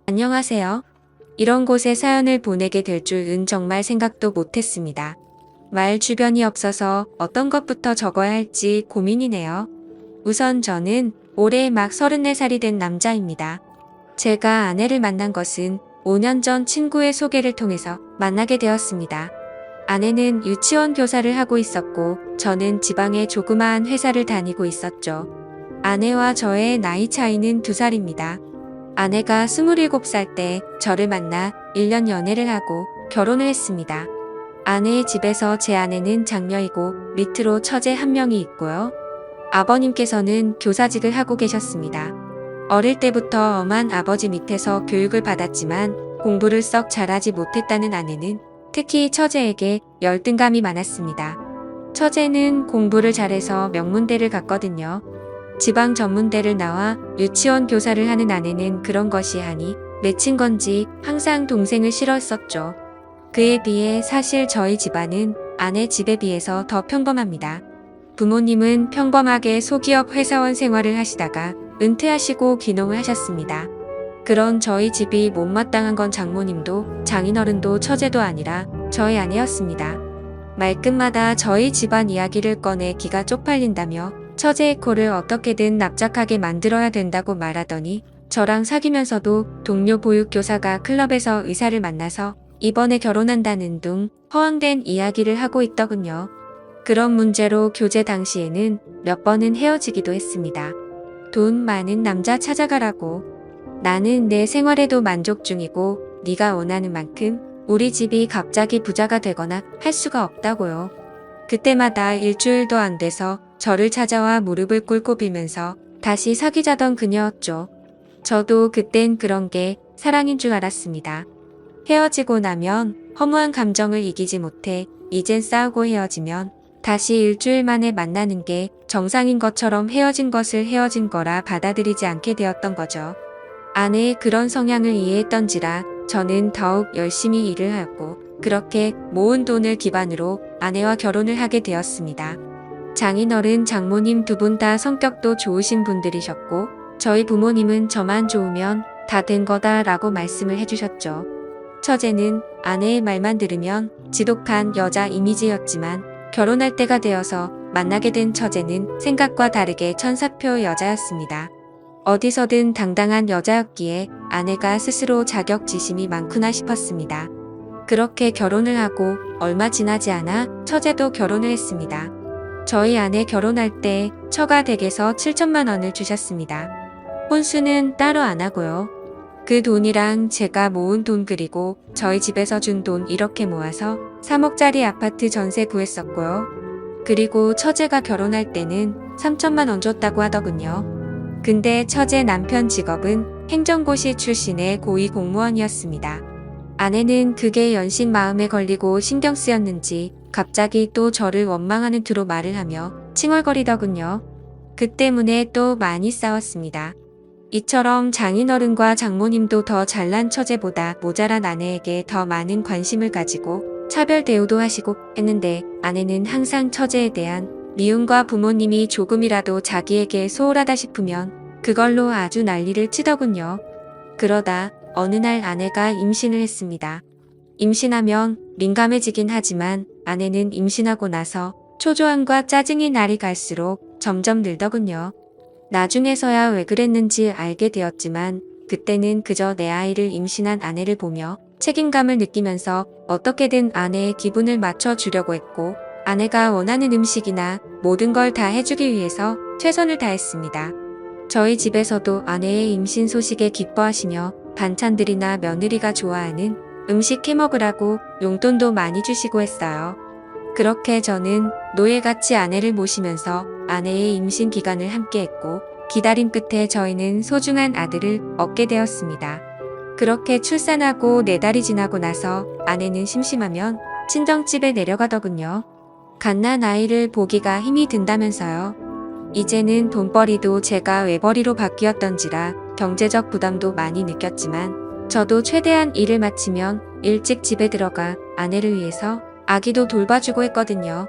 안녕하세요. 이런 곳에 사연을 보내게 될 줄은 정말 생각도 못했습니다. 말 주변이 없어서 어떤 것부터 적어야 할지 고민이네요. 우선 저는 올해 막 34살이 된 남자입니다. 제가 아내를 만난 것은 5년 전 친구의 소개를 통해서 만나게 되었습니다. 아내는 유치원 교사를 하고 있었고 저는 지방의 조그마한 회사를 다니고 있었죠. 아내와 저의 나이 차이는 2살입니다. 아내가 27살 때 저를 만나 1년 연애를 하고 결혼을 했습니다. 아내의 집에서 제 아내는 장녀이고 밑으로 처제 1명이 있고요. 아버님께서는 교사직을 하고 계셨습니다. 어릴 때부터 엄한 아버지 밑에서 교육을 받았지만 공부를 썩 잘하지 못했다는 아내는 특히 처제에게 열등감이 많았습니다. 처제는 공부를 잘해서 명문대를 갔거든요. 지방 전문대를 나와 유치원 교사를 하는 아내는 그런 것이 아니 맺힌 건지 항상 동생을 싫어했었죠. 그에 비해 사실 저희 집안은 아내 집에 비해서 더 평범합니다. 부모님은 평범하게 소기업 회사원 생활을 하시다가 은퇴하시고 귀농을 하셨습니다. 그런 저희 집이 못마땅한 건 장모님도 장인어른도 처제도 아니라 저희 아내였습니다. 말끝마다 저희 집안 이야기를 꺼내 기가 쪽팔린다며 처제의 코를 어떻게든 납작하게 만들어야 된다고 말하더니 저랑 사귀면서도 동료 보육교사가 클럽에서 의사를 만나서 이번에 결혼한다는 둥 허황된 이야기를 하고 있더군요. 그런 문제로 교제 당시에는 몇 번은 헤어지기도 했습니다. 돈 많은 남자 찾아가라고. 나는 내 생활에도 만족 중이고 네가 원하는 만큼 우리 집이 갑자기 부자가 되거나 할 수가 없다고요. 그때마다 일주일도 안 돼서 저를 찾아와 무릎을 꿇고 빌면서 다시 사귀자던 그녀였죠. 저도 그땐 그런 게 사랑인 줄 알았습니다. 헤어지고 나면 허무한 감정을 이기지 못해 이젠 싸우고 헤어지면 다시 일주일 만에 만나는 게 정상인 것처럼 헤어진 것을 헤어진 거라 받아들이지 않게 되었던 거죠. 아내의 그런 성향을 이해했던지라 저는 더욱 열심히 일을 하고 그렇게 모은 돈을 기반으로 아내와 결혼을 하게 되었습니다. 장인어른, 장모님 2분 다 성격도 좋으신 분들이셨고 저희 부모님은 저만 좋으면 다 된 거다 라고 말씀을 해주셨죠. 처제는 아내의 말만 들으면 지독한 여자 이미지였지만 결혼할 때가 되어서 만나게 된 처제는 생각과 다르게 천사표 여자였습니다. 어디서든 당당한 여자였기에 아내가 스스로 자격지심이 많구나 싶었습니다. 그렇게 결혼을 하고 얼마 지나지 않아 처제도 결혼을 했습니다. 저희 아내 결혼할 때 처가 댁에서 7천만 원을 주셨습니다. 혼수는 따로 안 하고요. 그 돈이랑 제가 모은 돈 그리고 저희 집에서 준 돈 이렇게 모아서 3억짜리 아파트 전세 구했었고요. 그리고 처제가 결혼할 때는 3천만 원 줬다고 하더군요. 근데 처제 남편 직업은 행정고시 출신의 고위 공무원이었습니다. 아내는 그게 연신 마음에 걸리고 신경 쓰였는지 갑자기 또 저를 원망하는 투로 말을 하며 칭얼거리더군요. 그 때문에 또 많이 싸웠습니다. 이처럼 장인어른과 장모님도 더 잘난 처제보다 모자란 아내에게 더 많은 관심을 가지고 차별 대우도 하시고 했는데 아내는 항상 처제에 대한 미움과 부모님이 조금이라도 자기에게 소홀하다 싶으면 그걸로 아주 난리를 치더군요. 그러다 어느 날 아내가 임신을 했습니다. 임신하면 민감해지긴 하지만 아내는 임신하고 나서 초조함과 짜증이 날이 갈수록 점점 늘더군요. 나중에서야 왜 그랬는지 알게 되었지만 그때는 그저 내 아이를 임신한 아내를 보며 책임감을 느끼면서 어떻게든 아내의 기분을 맞춰주려고 했고 아내가 원하는 음식이나 모든 걸 다 해주기 위해서 최선을 다했습니다. 저희 집에서도 아내의 임신 소식에 기뻐하시며 반찬들이나 며느리가 좋아하는 음식 해먹으라고 용돈도 많이 주시고 했어요. 그렇게 저는 노예같이 아내를 모시면서 아내의 임신 기간을 함께했고 기다림 끝에 저희는 소중한 아들을 얻게 되었습니다. 그렇게 출산하고 4달이 지나고 나서 아내는 심심하면 친정집에 내려가더군요. 갓난 아이를 보기가 힘이 든다면서요. 이제는 돈벌이도 제가 외벌이로 바뀌었던지라 경제적 부담도 많이 느꼈지만 저도 최대한 일을 마치면 일찍 집에 들어가 아내를 위해서 아기도 돌봐주고 했거든요.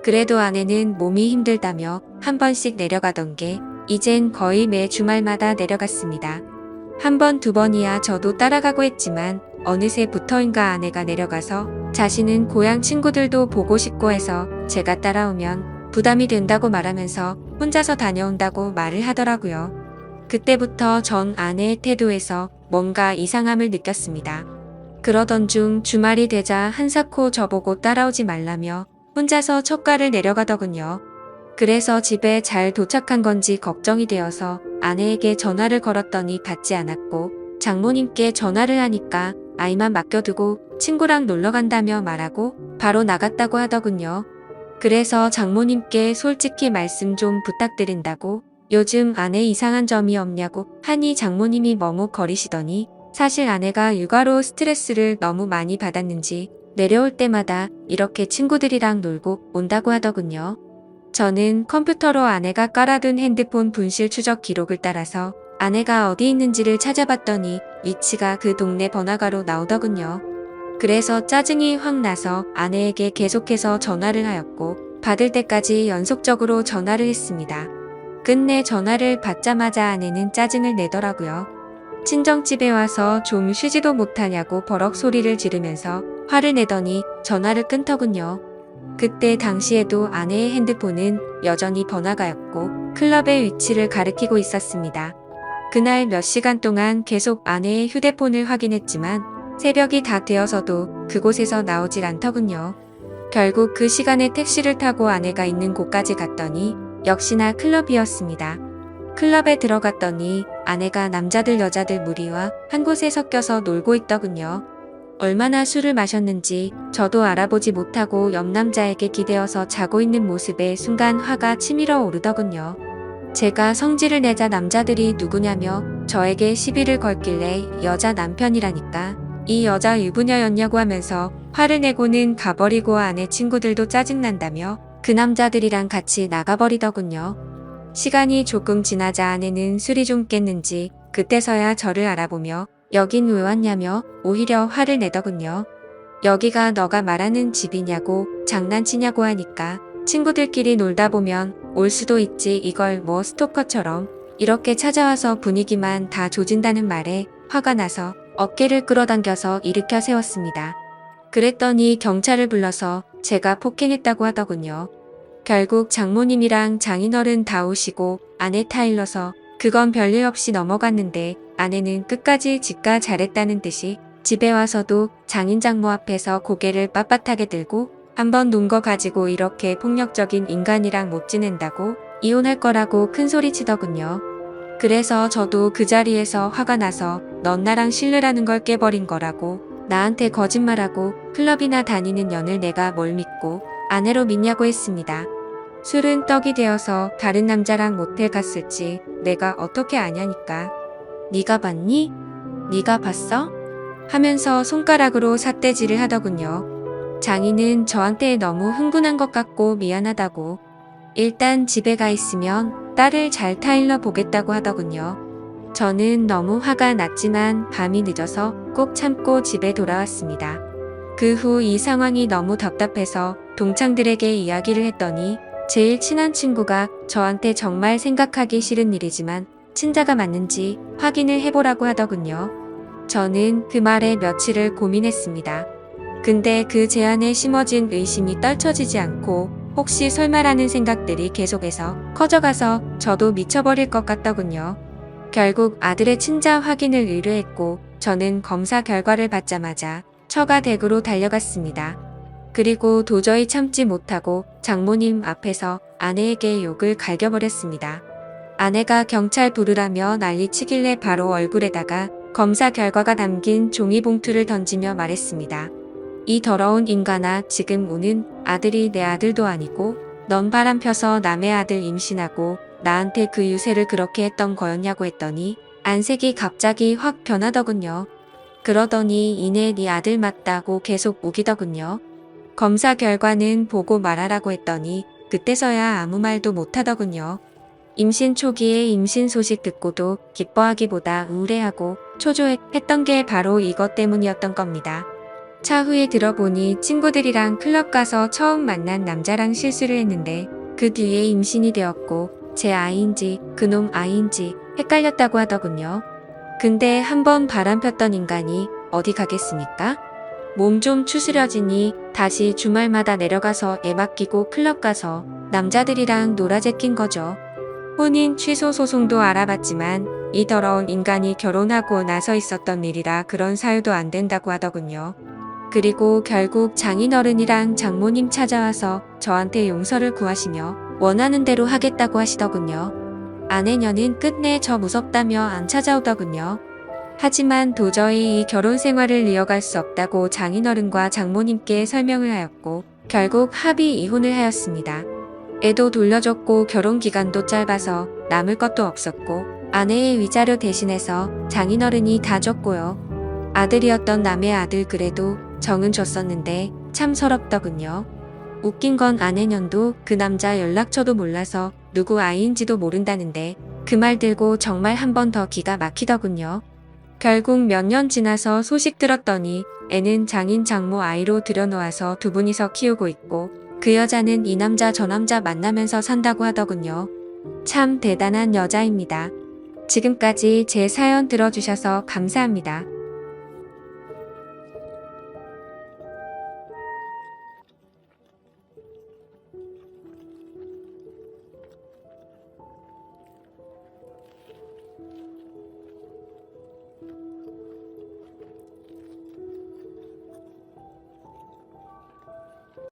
그래도 아내는 몸이 힘들다며 한 번씩 내려가던 게 이젠 거의 매 주말마다 내려갔습니다. 한 번, 두 번이야 저도 따라가고 했지만 어느새부터인가 아내가 내려가서 자신은 고향 친구들도 보고 싶고 해서 제가 따라오면 부담이 된다고 말하면서 혼자서 다녀온다고 말을 하더라고요. 그때부터 전 아내의 태도에서 뭔가 이상함을 느꼈습니다. 그러던 중 주말이 되자 한사코 저보고 따라오지 말라며 혼자서 첫 가를 내려가더군요. 그래서 집에 잘 도착한 건지 걱정이 되어서 아내에게 전화를 걸었더니 받지 않았고 장모님께 전화를 하니까 아이만 맡겨두고 친구랑 놀러 간다며 말하고 바로 나갔다고 하더군요. 그래서 장모님께 솔직히 말씀 좀 부탁드린다고 요즘 아내 이상한 점이 없냐고 하니 장모님이 머뭇거리시더니 사실 아내가 육아로 스트레스를 너무 많이 받았는지 내려올 때마다 이렇게 친구들이랑 놀고 온다고 하더군요. 저는 컴퓨터로 아내가 깔아둔 핸드폰 분실 추적 기록을 따라서 아내가 어디 있는지를 찾아봤더니 위치가 그 동네 번화가로 나오더군요. 그래서 짜증이 확 나서 아내에게 계속해서 전화를 하였고 받을 때까지 연속적으로 전화를 했습니다. 끝내 전화를 받자마자 아내는 짜증을 내더라고요. 친정집에 와서 좀 쉬지도 못하냐고 버럭 소리를 지르면서 화를 내더니 전화를 끊더군요. 그때 당시에도 아내의 핸드폰은 여전히 번화가였고 클럽의 위치를 가리키고 있었습니다. 그날 몇 시간 동안 계속 아내의 휴대폰을 확인했지만 새벽이 다 되어서도 그곳에서 나오질 않더군요. 결국 그 시간에 택시를 타고 아내가 있는 곳까지 갔더니 역시나 클럽이었습니다. 클럽에 들어갔더니 아내가 남자들 여자들 무리와 한 곳에 섞여서 놀고 있더군요. 얼마나 술을 마셨는지 저도 알아보지 못하고 옆 남자에게 기대어서 자고 있는 모습에 순간 화가 치밀어 오르더군요. 제가 성질을 내자 남자들이 누구냐며 저에게 시비를 걸길래 여자 남편이라니까 이 여자 유부녀였냐고 하면서 화를 내고는 가버리고 아내 친구들도 짜증난다며 그 남자들이랑 같이 나가버리더군요. 시간이 조금 지나자 아내는 술이 좀 깼는지 그때서야 저를 알아보며 여긴 왜 왔냐며 오히려 화를 내더군요. 여기가 너가 말하는 집이냐고 장난치냐고 하니까 친구들끼리 놀다 보면 올 수도 있지 이걸 뭐 스토커처럼 이렇게 찾아와서 분위기만 다 조진다는 말에 화가 나서 어깨를 끌어당겨서 일으켜 세웠습니다. 그랬더니 경찰을 불러서 제가 폭행했다고 하더군요. 결국 장모님이랑 장인어른 다 오시고 아내 타일러서 그건 별일 없이 넘어갔는데 아내는 끝까지 지가 잘했다는 듯이 집에 와서도 장인 장모 앞에서 고개를 빳빳하게 들고 한번 논 거 가지고 이렇게 폭력적인 인간이랑 못 지낸다고 이혼할 거라고 큰 소리 치더군요. 그래서 저도 그 자리에서 화가 나서 넌 나랑 실례라는 걸 깨버린 거라고 나한테 거짓말하고 클럽이나 다니는 년을 내가 뭘 믿고 아내로 믿냐고 했습니다. 술은 떡이 되어서 다른 남자랑 모텔 갔을지 내가 어떻게 아냐니까. 네가 봤니? 네가 봤어? 하면서 손가락으로 삿대질을 하더군요. 장인은 저한테 너무 흥분한 것 같고 미안하다고 일단 집에 가 있으면 딸을 잘 타일러 보겠다고 하더군요. 저는 너무 화가 났지만 밤이 늦어서 꼭 참고 집에 돌아왔습니다. 그 후 이 상황이 너무 답답해서 동창들에게 이야기를 했더니 제일 친한 친구가 저한테 정말 생각하기 싫은 일이지만 친자가 맞는지 확인을 해보라고 하더군요. 저는 그 말에 며칠을 고민했습니다. 근데 그 제안에 심어진 의심이 떨쳐지지 않고 혹시 설마라는 생각들이 계속해서 커져가서 저도 미쳐버릴 것 같더군요. 결국 아들의 친자 확인을 의뢰했고 저는 검사 결과를 받자마자 처가댁으로 달려갔습니다. 그리고 도저히 참지 못하고 장모님 앞에서 아내에게 욕을 갈겨버렸습니다. 아내가 경찰 부르라며 난리치길래 바로 얼굴에다가 검사 결과가 담긴 종이봉투를 던지며 말했습니다. 이 더러운 인간아, 지금 우는 아들이 내 아들도 아니고 넌 바람 펴서 남의 아들 임신하고 나한테 그 유세를 그렇게 했던 거였냐고 했더니 안색이 갑자기 확 변하더군요. 그러더니 이내 네 아들 맞다고 계속 우기더군요. 검사 결과는 보고 말하라고 했더니 그때서야 아무 말도 못하더군요. 임신 초기에 임신 소식 듣고도 기뻐하기보다 우울해하고 초조했던 게 바로 이것 때문이었던 겁니다. 차후에 들어보니 친구들이랑 클럽 가서 처음 만난 남자랑 실수를 했는데 그 뒤에 임신이 되었고 제 아이인지 그놈 아이인지 헷갈렸다고 하더군요. 근데 한번 바람 폈던 인간이 어디 가겠습니까? 몸 좀 추스려지니 다시 주말마다 내려가서 애 맡기고 클럽 가서 남자들이랑 놀아제낀 거죠. 혼인 취소 소송도 알아봤지만 이 더러운 인간이 결혼하고 나서 있었던 일이라 그런 사유도 안 된다고 하더군요. 그리고 결국 장인어른이랑 장모님 찾아와서 저한테 용서를 구하시며 원하는 대로 하겠다고 하시더군요. 아내녀는 끝내 저 무섭다며 안 찾아오더군요. 하지만 도저히 이 결혼 생활을 이어갈 수 없다고 장인어른과 장모님께 설명을 하였고 결국 합의 이혼을 하였습니다. 애도 돌려줬고 결혼 기간도 짧아서 남을 것도 없었고 아내의 위자료 대신해서 장인어른이 다 줬고요. 아들이었던 남의 아들 그래도 정은 줬었는데 참 서럽더군요. 웃긴 건 아내년도 그 남자 연락처도 몰라서 누구 아이인지도 모른다는데 그 말 들고 정말 한 번 더 기가 막히더군요. 결국 몇 년 지나서 소식 들었더니 애는 장인 장모 아이로 들여놓아서 두 분이서 키우고 있고 그 여자는 이 남자 저 남자 만나면서 산다고 하더군요. 참 대단한 여자입니다. 지금까지 제 사연 들어주셔서 감사합니다.